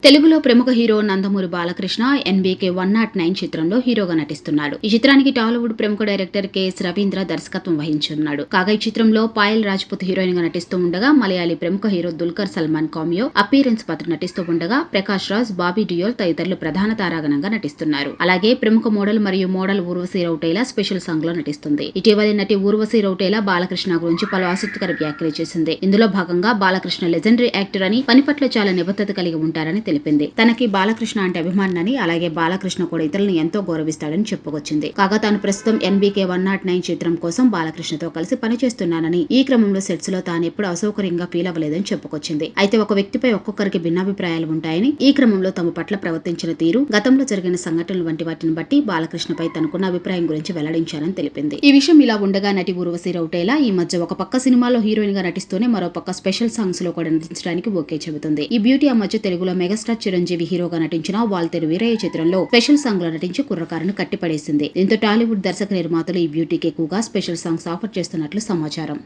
తెలుగులో ప్రముఖ hero Nandamuri Balakrishna NBK 109 చిత్రంలో హీరోగా నటిస్తున్నాడు. ఈ చిత్రానికి టాలీవుడ్ ప్రముఖ డైరెక్టర్ కెఎస్ రవీంద్ర దర్శకత్వం వహించనున్నాడు. కాగా ఈ చిత్రంలో పాయల్ రాజ్పుత్ హీరోయిన్ గా నటిస్తూ ఉండగా, మలయాళీ ప్రముఖ hero Dulquer Salman cameo appearance పాత్ర నటిస్తూ ఉండగా, ప్రకాష్ రాజ్, బాబీ డియోల్ తదితరులు ప్రధాన తారాగణంగా నటిస్తున్నారు. అలాగే ప్రముఖ మోడల్ మరియు model Urvashi Rautela special song లో నటిస్తుంది. ఇటీవలే నటి ఊర్వశి రౌటేలా బాలకృష్ణ గురించి పలు ఆసక్తికర వ్యాఖ్యలు చేసింది. ఇందులో భాగంగా బాలకృష్ణ లెజెండరీ యాక్టర్ అని, పని పట్ల చాలా నిబద్ధత కలిగి ఉంటారని తెలిపింది. తనకి బాలకృష్ణ అంటే అభిమానని, అలాగే బాలకృష్ణ కూడా ఇతరులను ఎంతో గౌరవిస్తాడని చెప్పుకొచ్చింది. కాగా తాను ప్రస్తుతం ఎన్బీకే 109 చిత్రం కోసం బాలకృష్ణతో కలిసి పనిచేస్తున్నానని, ఈ క్రమంలో సెట్స్ లో తాను ఎప్పుడు అసౌకర్యంగా ఫీల్ అవ్వలేదని చెప్పుకొచ్చింది. అయితే ఒక వ్యక్తిపై ఒక్కొక్కరికి భిన్నాభిప్రాయాలు ఉంటాయని, ఈ క్రమంలో తమ పట్ల ప్రవర్తించిన తీరు, గతంలో జరిగిన సంఘటనలు వంటి వాటిని బట్టి బాలకృష్ణపై తనకున్న అభిప్రాయం గురించి వెల్లడించానని తెలిపింది. ఈ విషయం ఇలా ఉండగా, నటి ఊర్వశి రౌటేలా ఈ మధ్య ఒక పక్క సినిమాలో హీరోయిన్ గా నటిస్తూనే మరో పక్క స్పెషల్ సాంగ్స్ లో కూడా నటించడానికి ఓకే చెబుతుంది. ఈ బ్యూటీ ఆ మధ్య తెలుగులో మెగాస్టార్ చిరంజీవి హీరోగా నటించిన వాల్తేరు వీరయ్య చిత్రంలో స్పెషల్ సాంగ్ లో నటించి కుర్రకారును కట్టిపడేసింది. దీంతో టాలీవుడ్ దర్శక నిర్మాతలు ఈ బ్యూటీకి ఎక్కువగా స్పెషల్ సాంగ్స్ ఆఫర్ చేస్తున్నట్లు సమాచారం.